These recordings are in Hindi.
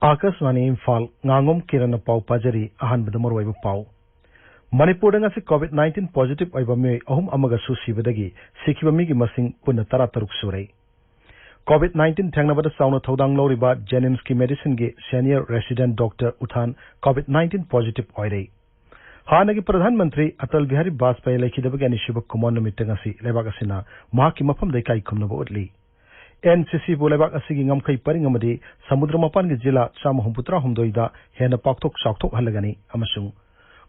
Akashvani Imphal Ngangom Kiran pau pajari ahanbada marwaiba pau Manipur ngasi COVID-19 positive aiba me ahum amaga su sibadagi sikhiba migi masing punna 13 surai COVID-19 thangnabada sauna thodang loriba Jennings ki medicine ge senior resident doctor Uthan COVID-19 positive oirei हानगी प्रधानमंत्री अटल बिहारी वाजपेयी लेखिदबगे अनिशिब कुमार नमित्तंग असि लेबाक असिना माकी मफम दैकाई खुमनबो उतली एनसीसी बोलेबाक असिगी ngамखै परिंग अमदि समुद्र मपान के जिला 133 दा हेना पाक्थोक साक्थोक हलगनी अमसुंग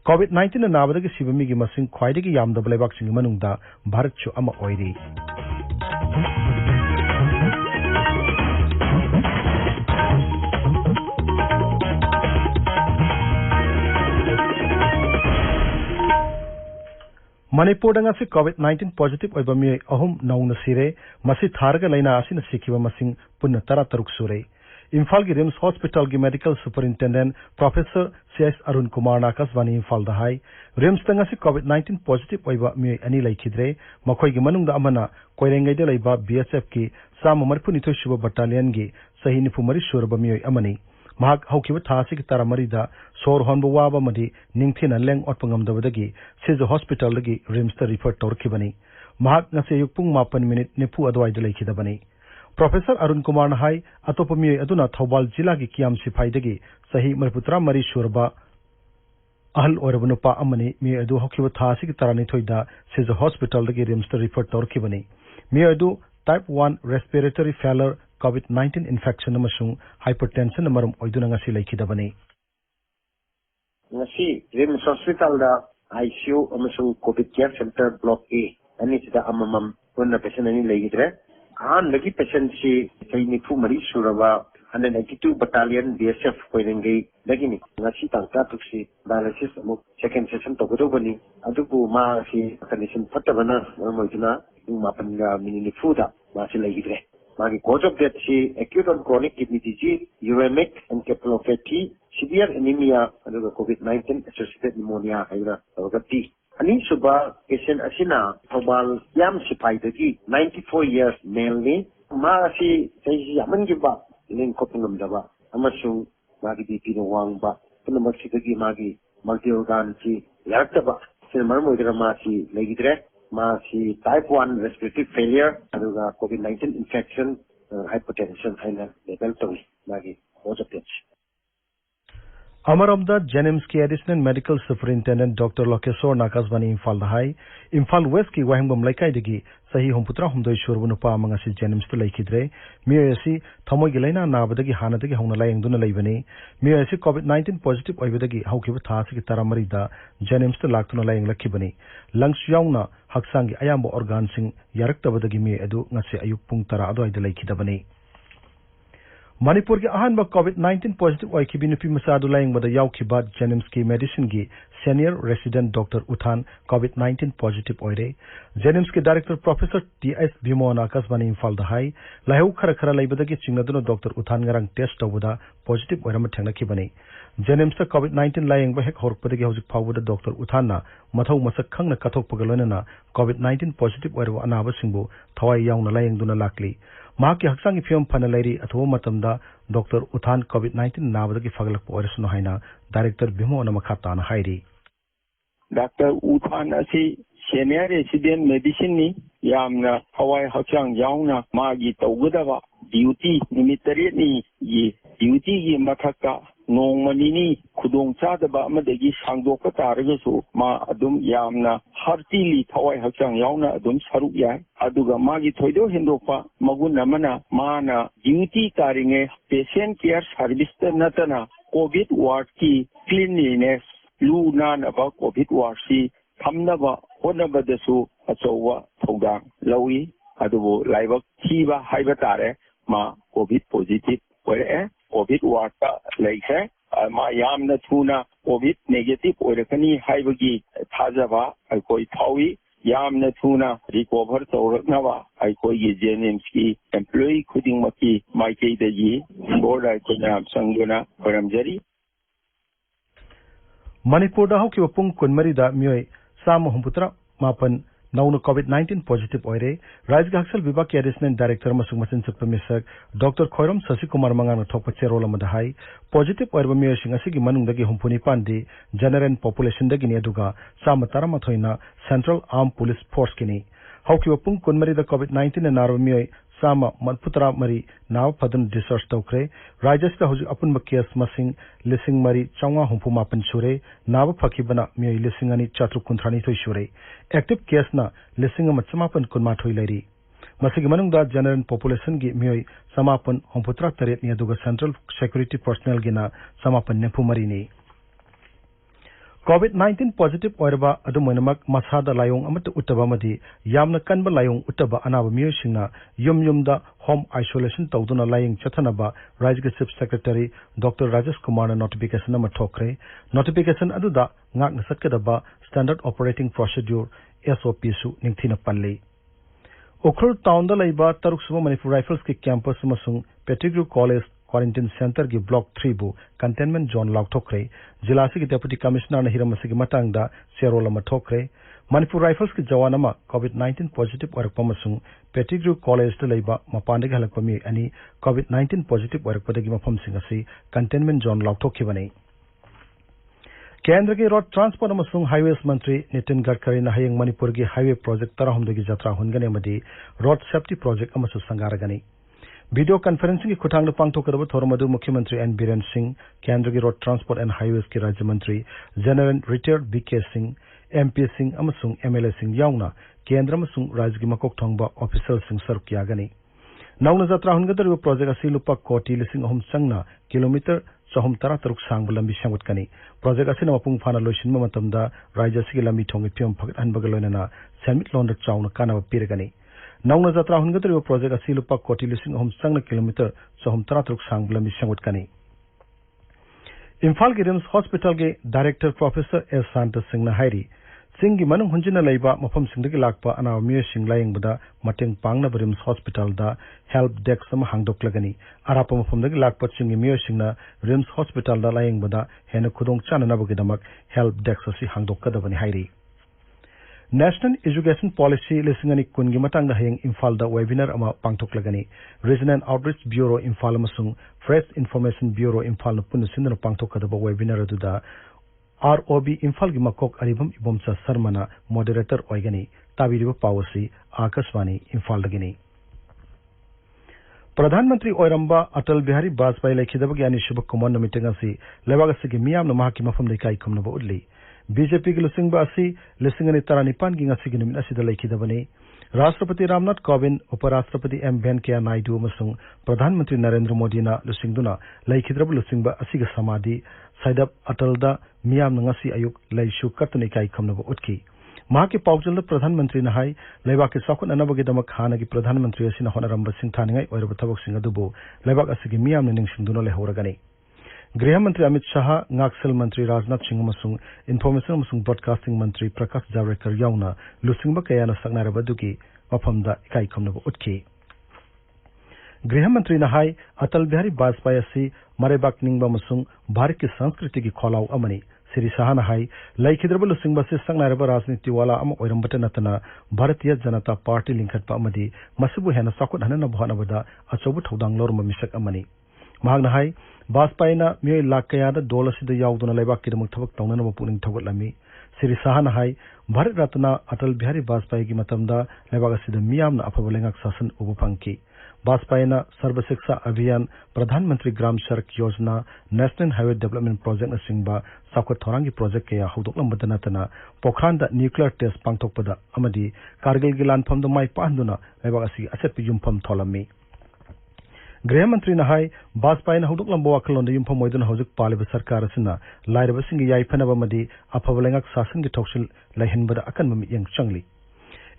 COVID-19 नाबदगी सिबमिगी मसिंग ख्वाइदगी यामदब लेबाक सिंग मनुंगदा भारत छु अमा ओइरी Manipur ngasi COVID-19 positive oiba mi ahum naung sire masi tharga laina asina sikhiba masing punna 13 sure Imphal gi Rims Hospital gi medical superintendent Professor C.S. Arun Kumar Nakaswani Imphal da hai Rims ngasi COVID-19 positive oiba mi ani laikhidre makhoi gi manung da amana koirengai de laiba BSF ki Samarpuni Shuba battalion gi sahi nifumari shurba mi amani mahak haukiba thasi ki taramari sor honbo waba madi ningthina leng otpangam dabadagi siz hospital lagi rims ta refer torkibani mahak ngase yukpung 9 minute nepu adwai de lekhidabani Professor Arun Kumar na hai atopami aduna Thobal jila gi kiam sifai dagi sahi marputra mari shurba ahal orabanu pa amani mi adu haukiba thasi ki tarani thoida siz hospital lagi rims ta refer torkibani mi adu type 1 respiratory failure COVID-19 infection amasung hypertension amarum oiduna ngasi laikhidabani ngasi Rims Hospital da ICU amasung COVID care center block A ani sida amamam punna patient ani laigidre an lagi patient si saini fu mari suraba 192 battalion BSF koirengai lagini ngasi tangka tuksi dialysis amuk second session togodobani adubu ma si condition fatabana moiduna mapanga minini fuda ma si laigidre Magi cause of death is acute and chronic kidney disease, uremic encephalopathy, severe anemia, and COVID-19 associated pneumonia. Ani suba patient asina thobal yam sipai dagi 94 years male ni ma si sai yaman giba ling kopungam daba amasung magi BP no wang ba kuna maksudagi magi multi organ si yaktaba silmar modra ma si legidre Masi type 1 respiratory failure aduga COVID-19 infection hypertension haina level towi magi cause of death Amaramda Jennings ki additional medical superintendent Dr. Lokesor Nakaswani Imphal Dahai Imphal West ki Wahingam Laikai digi sahi humputra humdoi shurbu pa mangasi Jennings to laikidre miyasi thamoi gilaina nabadagi hanadagi hongna layengduna laibani miyasi COVID-19 positive oibadagi haukiba thasi ki taramari da Jennings to laktuna layeng lakhibani lungs yauna haksangi ayamba organ sing yaraktabadagi mi edu ngasi ayuk pung tara adu aida laikidabani Manipur के अहानबा COVID-19 positive oikibi nupi masadu laying bada yaukhiba Jennings ki medicine gi senior resident Dr. Uthan COVID-19 positive oire Jennings ki director Professor T.S. Bhimona Akaswani Imphal da hai lahu khara laibada gi chingaduna Dr. Uthan ngarang test tawuda positive oirama thengnakhibani Jennings ta COVID-19 laying ba hek horpada gi hojik phawuda Dr. Uthan na mathau masak khangna kathokpaga loinana COVID-19 positive oirwa anaba singbu thawai yauna laying duna lakli Mahaki haksangi film panalairi atho matamda Dr. Uthan COVID-19 nabadagi fagalak orisno haina Director Bhimo namakata na hairi Dr. Uthan asi senior resident medicine ni yamna hawai haksang yauna magi tawgadaba duty nimitari ni yi duty gi mathaka nongmanini khudong chadaba amadagi sangdokpa taragasu ma adum yamna heartily thawai haksang yauna adum saruk yai aduga magi thoido hindokpa magun amana mana duty taringe patient care service natana COVID ward ki cleanliness lunan aba COVID ward si thamnaba honabadasu achowa thogdang lawi adubu laibak thiba haiba tare ma COVID positive oire COVID ward ta laise ma yamna thuna COVID negative oirakani haibagi thajaba aikoi thawi yamna thuna recover tawraknawa aikoi gi Jennings ki employee khuding maki maikei daji board aikoi na sanguna paramjari Manipur da hauki pung kunmari da mioi sam humputra mapan नौनो कोविड-19 पॉजिटिव ओइरे राज्य का हक्सल विभाग के एडिशनल डायरेक्टर मसुंग मसिन सत्प मिसक डॉक्टर खोरम शशि कुमार मंगाना थोप चेरोल अमदा हाई पॉजिटिव ओइरब मियोसिंग असिगी मनुंगदगी हुंपुनी पांदी जनरल पॉपुलेशन दगी ने दुगा सामतारा मथोइना सेंट्रल आर्म पुलिस फोर्स किनी हौकी पुंग कुनमरीदा कोविड-19 ने नारब मियोय सामा मनपुतरा मरी नाव फदन डिस्चार्ज तौखरे राज्य से हजू अपुनब केस मसिंग लिसिंग मरी चौवा हुंफु मापन सुरे नाव फकीबना मियोय लिसिंग अनि चात्रु कुंथ्रानी थोई सुरे एक्टिव केस ना लिसिंग अम चमापन कुनमाथोई लेरी मसिगी मनुंगदा जनरल पॉपुलेशन गी मियोय समापन हुंपुत्रा तरेत नि अदुगा सेंट्रल सिक्योरिटी पर्सनल गिना समापन नेफु मरीनी कोविड-19 पॉजिटिव ओइरबा अदुमनमक मसादा लायोंग अमत उतबा मदी यामना कनबा लायोंग उतबा अनाबा मियोसिंगना युम होम आइसोलेशन तौदुना लायंग चथनबा राज्य के chief secretary doctor Rajesh Kumar notification अमा ठोकरे नोटिफिकेशन अदुदा ngakna sakadaba standard operating procedure SOP सु निंगथिना पल्ली उखरुल टाउन दा लैबा तरुकसुबा मणिपुर राइफल्स के कैंपस अमसुंग पेटिग्रू कॉलेज क्वारंटाइन सेंटर की ब्लॉक 3 बु कंटेनमेंट जोन लाउथोखरे जिला से डेप्यूटी कमिश्नर ने हिरम से मतंगदा सेरोल अमा ठोखरे मणिपुर राइफल्स के जवान अमा कोविड-19 पॉजिटिव ओरकप अमसुंग पेटिग्रू कॉलेज द लैबा मपानदगी हलकप मी अनि कोविड-19 पॉजिटिव ओरकपदगी मफमसिंग असि कंटेनमेंट जोन लाउथोखिबने केंद्र के रोड ट्रांसपोर्ट अमसुंग हाईवेज मंत्री नितिन गडकरी ने हयंग मणिपुर की हाईवे प्रोजेक्ट तरहमदगी जत्रा हुनगने मदी रोड सेफ्टी प्रोजेक्ट अमसु संगारगनी वीडियो कॉन्फ्रेंसिंग की खुटांग पांगथोकदब थोरमदु मुख्यमंत्री एन बीरेन सिंह केंद्र की रोड ट्रांसपोर्ट एंड हाईवेज के राज्य मंत्री general retired BK Singh MP Singh अमसुंग MLA सिंह याउना केंद्र अमसुंग राज्य की मकोक थोंगबा ऑफिसर सिंह सरुक कियागनी नौना जत्रा हुनगदर प्रोजेक्ट असि लुपा कोटी लिसिंग अहम संगना किलोमीटर 413 सांग लंबी संगतकनी प्रोजेक्ट असि मपुंग फाना लोइसिनबा मतमदा राज्य असि लंबी थोंगी पियम फगतहनबगा लोइनना सेमिट लोंड चाउना कानाबा पिरगनी नौना जत्रा हुनगदर प्रोजेक्ट असि लुपा कोटी लिसिंग अहम संगना किलोमीटर 413 सांग लंबी संगतकनी इम्फाल के रिम्स हॉस्पिटल के डायरेक्टर प्रोफेसर एस सांत सिंह ने हायरी सिंह की मनुंग हुंजिना लैबा मफम सिंह लाकपा अनाव मियो सिंह लायंगबदा मटेंग पांगना रिम्स हॉस्पिटल दा हेल्प डेस्क सम हांगदोकलगनी अराप मफम दगी लाकपा सिंह मियो सिंह ना रिम्स हॉस्पिटल दा लायंगबदा हेन खुदोंग चाननाबगीदमक हेल्प डेस्क असि हांगदोकदबनी हायरी नेशनल एजुकेशन पॉलिसी लिसिंगनी कुनगी मतंग हयंग इम्फाल दा वेबिनार अमा पांगथोकलगनी रीजनल आउटरीच ब्यूरो इम्फाल अमसुंग फ्रेश इन्फॉर्मेशन ब्यूरो इम्फाल न पुन सिंदन पांगथोकदब वेबिनार अदुदा ROB इम्फाल की मकोक अरिबम इबोमसा शर्मना मॉडरेटर ओइगनी ताबिरिब पावसी आकाशवाणी इम्फाल दगिनी प्रधानमंत्री ओइरंबा अटल बिहारी वाजपेयी लेखिदबगी अनि शुभ कुमार नमितंगसी लेवागसगी मियाम नमाकी मफम लेकाई खमनब उडली बीजेपी की लुसिंगबा असि लिसिंगनी तरानिपान की ngasi निमित असिदा लेखिदबनी राष्ट्रपति रामनाथ कोविंद उपराष्ट्रपति M वेंकैया नायडू अमसुंग प्रधानमंत्री नरेंद्र मोदी ना लुसिंगदुना लेखिद्रब लुसिंगबा असिग समाधि साइदब अटलदा मियाम ngasi अयुक लैशु कतनि काई खमनब उठकी महाके पाउचल प्रधानमंत्री नहाई लेबाक के सखन अनबगीदमक हानगी प्रधानमंत्री असिना होनरंब सिंथानिंगाई ओइरब थबक सिंह अदुबो लेबाक असिगी मियाम निंगसिंगदुना लेहौरगनी गृह मंत्री अमित शाह ngaksil मंत्री राजनाथ सिंह अमसुंग इन्फॉर्मेशन अमसुंग ब्रॉडकास्टिंग मंत्री प्रकाश जावड़ेकर याउना लुसिंगबा कयाना सकनारबदुगी मफमदा इकाई खमनब उठकी गृह मंत्री नहाई अटल बिहारी वाजपेयी असि मरेबाक निंगबा अमसुंग भारत की संस्कृति की खोलाउ अमनी श्री शाह नहाई लैखिद्रब लुसिंगबा से संगनारब राजनीति वाला अम ओइरंबट नतना भारतीय जनता पार्टी लिंखटपा अमदी मसिबु हेना सकुट हनना बहनबदा अचौब थौदांग लोरम मिसक अमनी महाग नहाई वाजपेयीना मियोय लाख कयादा डोल असिदा याउदुना लेबाक किदमक थबक तौननब पुनिंग थौगतलमी श्री शाह नहाई भारत रत्न अटल बिहारी वाजपेयी की मतमदा लेबाक असिदा मियामना अफब लेंगक शासन उबु पंकी वाजपेयीना सर्व शिक्षा अभियान प्रधानमंत्री Gram Sadak Yojana national highway development project नसिंगबा साखोट थोरांगी प्रोजेक्ट कया हौदोकलंबदा नतना पोखरानदा न्यूक्लियर टेस्ट पांगथोकपदा अमदी कारगिल की लानफमदा माई पाहंदुना लेबाक असि अचेतपि युमफम थोलम्मी गृह मंत्री नहाई वाजपेयी हौदोकलंब वाखलोंद युमफम ओइदुना हौजिक पालिब सरकार असिना लाइरबसिंग याइफनब अमदी अफब लेंगक शासन की थौसिल लैहनबदा अकनब मियंग चंगली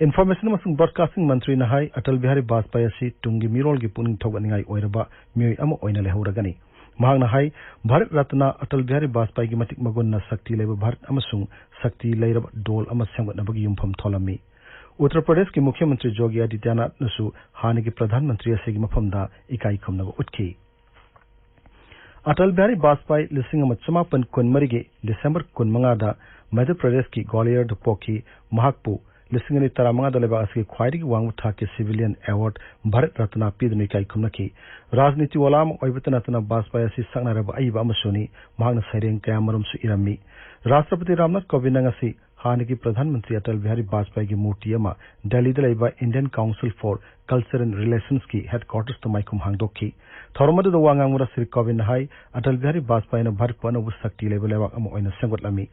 इन्फॉर्मेशन अमसुंग ब्रॉडकास्टिंग मंत्री नहाई अटल बिहारी वाजपेयी असि तुंगी मिरोल की पुनिंग थौगनिंगाई ओइरबा मियोय अम ओइना लेहौरगनी महाग नहाई भारत रत्न अटल बिहारी वाजपेयी की मतिक मगुन शक्ति लेब भारत अमसुंग शक्ति लैरब डोल अम सेंगतनबगी युमफम थोलम्मी उत्तर प्रदेश के मुख्यमंत्री योगी आदित्यनाथ नसु हानि की प्रधानमंत्री असिगी मफमदा इकाई खमनब उठकी अटल बिहारी वाजपेयी लिसिंग अम चमापन कुनमरिगे दिसंबर 15 मध्य प्रदेश की ग्वालियर पोकी महाकपु लिसिंगनी तरामंगा दलेबा असकी ख्वाइदगी वांगबु थाके सिविलियन अवार्ड भारत रत्न पीदुनी काई खुमनकी राजनीति वलाम ओइबत नतना वाजपेयी असि सकनारब अइबा अमसुनी महागना सैरेंग कयामरुमसु इरम्मी राष्ट्रपति रामनाथ कोविंद ngasi हानगी प्रधानमंत्री अटल बिहारी वाजपेयी की मूर्ति अमा दिल्ली दलेबा Indian council for culture and relations की हेडक्वार्टर्स तो माइकुम हांगदोखी थौरमद वांगांगमुरा श्री कोविंद हाई अटल बिहारी वाजपेयी न भारत पनबु शक्ति लेबा लेबाक अमा ओइना सेंगोटलामी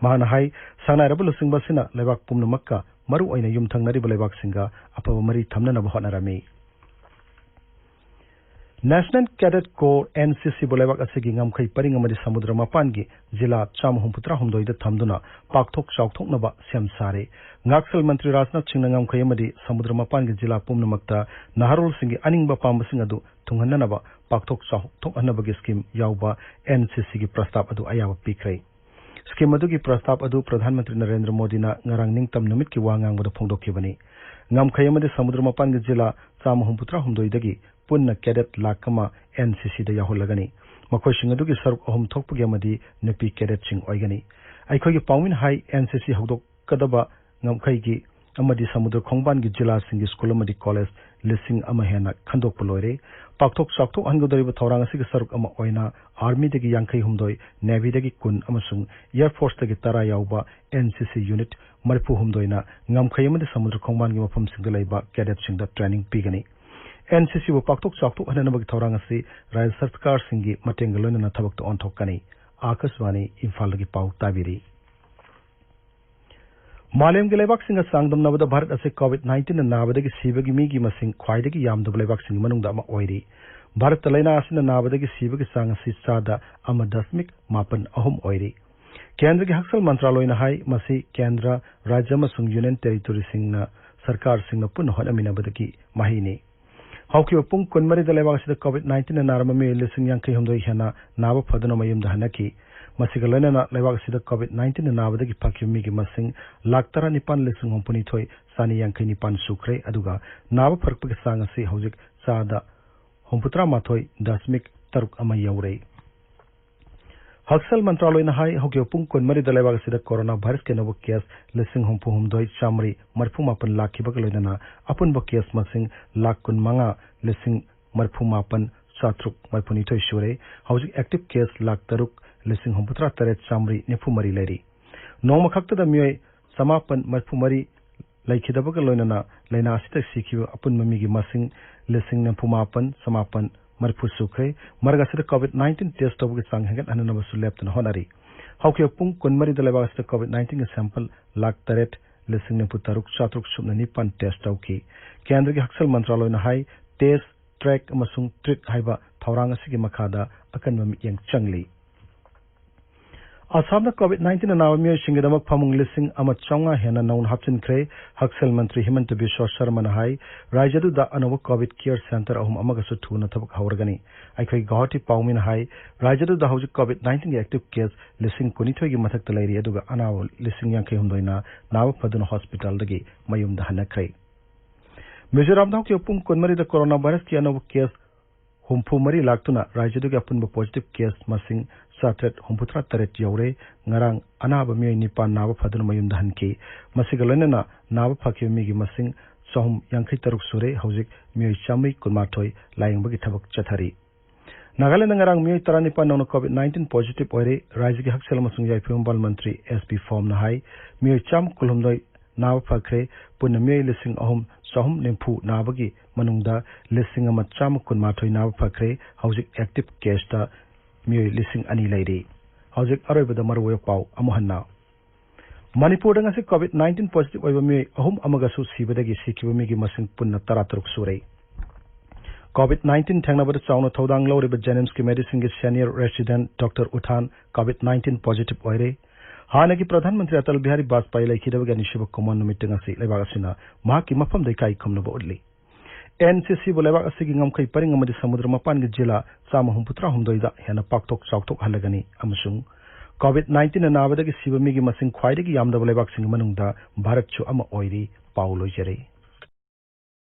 महाना हाई सांगनारब लुसिंगबसिना लेबाक पुमनमक्का मरु ओइना युमथंगनरिब लेबाक सिंगा अफब मरी थमननब होनारामी नेशनल कैडेट कोर एनसीसी बोलेबाक असगी ngamkhai paring amadi samudra mapan gi जिला 433 दा थमदुना पाकथोक चाउथोकनबा सेमसारे ngaksal मंत्री Rajnath Singh ngamkhai amadi samudra mapan gi जिला पुमनमक्ता naharol singi aningba pambasing adu thunghannaba पाकथोक चाउथोक अनबगी स्कीम यावबा एनसीसी की प्रस्ताव अदु अयाब पिखरै स्कीम अदु की प्रस्ताव अदु प्रधानमंत्री नरेंद्र मोदी ना ngarang ningtam numit की वांगांगबदा फोंदोखिबनी ngamkhai amadi samudra mapan gi जिला 433 dagi पुन्ना कैडेट लाकमा एनसीसी दा याहोलगनी मखोइसिंग अदुगी सरुक अहम थोकपुगी अमदी नुपी कैडेट सिंग ओइगनी अइखोगी पाउमिन हाई एनसीसी हौदोकदबा ngamkhaiगी अमदी समुद्र खोंगबानगी जिला सिंगी स्कूल अमदी कॉलेज लिसिंग अमा हेना खंदोकप लोइरे पाकथोक चाकथोक हंगदरिबा थौरांग असिगी सरुक अमा ओइना आर्मी दगी यांखै हुमदोय नेवी दगी कुन अमसुंग एयर फोर्स दगी तरा यावबा एनसीसी यूनिट मरफु हुमदोयना ngamkhai अमदी समुद्र खोंगबानगी मफम सिंग लैबा कैडेट सिंग दा ट्रेनिंग पीगनी एनसीसी वो पाकथोक चाकथोक हननबगी थौरांग असि राज्य सरकार सिंगी मटेंग लोइनना थबक तो ऑनथोकनी आकाशवाणी इम्फाल की पाउ ताबिरी मालेम के लेबाक सिंग सांगदम नबद भारत असे कोविड-19 नाबदगी सीबगी मीगी मसिंग ख्वाइदगी यामदब लेबाक सिंग मनुंगदा अमा ओइरी भारत लैना असिन नाबदगी सीबगी सांग असि चादा अमा दशमिक मापन अहम ओइरी केंद्र के हक्सल मंत्रालयना हाई मसि केंद्र राज्य अमसुंग यूनियन टेरिटोरी सिंगना सरकार सिंगना पुन होनमिनबदगी माहिनी हौकी पुंग कुनमरी दलेबाक सिद कोविड-19 नारममी लिसिंग यांखै हमदोय हेना नाब फदनो मयुमदा हनकी मसिग लैना लेबाक सिद कोविड-19 नाबदगी फकिमिगी मसिंग लाख 19 लिसिंग हमपुनी थोय सानी यांखै निपान सुख्रे अदुगा नाब फरकपगे सांग असि हौजिक चादा हमपुत्रा माथोय दशमिक तरुक अमा यौरे हक्सल मंत्रालयना हाई हौकी पुंग कुनमरी दलेबाक सिद कोरोना वायरस के नव केस लिसिंग हमपु हमदोय चामरी मरफु मापन लाखिबग लैना अपुनब केस मसिंग लाख 15 लिसिंग मरफु मापन चात्रुक मरफुनिथोय सुरे हौजिक एक्टिव केस लाख 3 लिसिंग हमपुत्रा तरेत चामरी निफु मरी लेरी नोम खक्तदा मियोय समापन मरफु मरी लैखिदबग लैना लैना असित सिखिब अपुन ममीगी मसिंग लिसिंग निफु मापन समापन मरफु सुख्रे मरगसिद कोविड-19 टेस्ट तबगे सांग हेगन अननबसु लेप्तन होनारी हौके पुंग कुनमरी दलेबागसिद कोविड-19 के सैंपल लाख 3 लिसिंग निफु तरुक चात्रुक सुमना निपान टेस्ट तौकी केंद्र के हक्सल मंत्रालयना हाई टेस्ट ट्रैक अमसुंग ट्रीट हाइबा थौरांग असिगी मखादा अकनबा मियंग चंगली असम कोविड-19 नाव मियोय सिंगदमक फमुंग लिसिंग अमा चौंगा हेना नौन हापचिनख्रे हक्सल मंत्री हिमंत बिश्व शर्मा हाई राज्यदु दा अनव कोविड केयर सेंटर अहुम अमगसु थुना थबक हवरगनी अइखै गौहटी पाउमिन हाई राज्यदु दा हौजिक कोविड-19 के एक्टिव केस लिसिंग कुनिथोय की मथक तलैरी अदुगा अनाव लिसिंग यांखै हुमदोइना नाव फदुन हॉस्पिटल दगी मयुम दहनख्रे मिजोराम दाव के पुंग कुनमरी द कोरोना वायरस की अनव केस हुमफु मरी लाक्तुना राज्यदु के अपुनब पॉजिटिव केस मसिंग सात्रेट हुमपुत्रा तरेट यौरे ngarang anaba miyoy nipan naba फदुन मयुम दहनकी मसिग लैना नाब फखि मिगी मसिंग सहम यांखै तरुक सुरे हौजिक मियोय चामै कुनमाथोय लायंबगी थबक चथारी नागालैंड ngarang मियोय 39 नौन कोविड-19 पॉजिटिव ओरे राज्य के हक्सल मसुंग याइफुमबाल मंत्री एसपी फॉर्म नहाई मियोय चाम कुलुमदोय नाब फखरे पुन मियोय लिसिंग अहम सहम निम्फु नाबगी मनुंगदा लिसिंग अमा चाम कुनमाथोय नाब फखरे हौजिक एक्टिव केस ता मियोय लिसिंग अनि लैरी हौजिक अरोइबदा मरुवे पाउ अमहन्ना मणिपुर दंगसे कोविड-19 पॉजिटिव ओइबा मियोय अहम अमगसु सिबदगी सिखिबा मिगी मसिंग पुन्ना 13 सुरे कोविड-19 थेंगनाबद चाउना थौदांग लौरिबा जेनिम्स की मेडिसिन के सीनियर रेसिडेंट डॉक्टर उठान कोविड-19 पॉजिटिव ओइरे हानगी प्रधानमंत्री अटल बिहारी वाजपेयी लैखिदबगे निशिब कुमन नुमित ngasi लेबागसिना माकी मफम दैकाई खमनबो उडली एनसीसी बोलेबाग असिगी ngamkhai paring amadi samudra mapan gi jila 433 da hena paktok chawtok halagani amasung कोविड-19 नाबदगी सिबमिगी मसिंग ख्वाइदगी यामदब लेबाग सिंग मनुंगदा भारत छु अमा ओइरी पाउलो जरे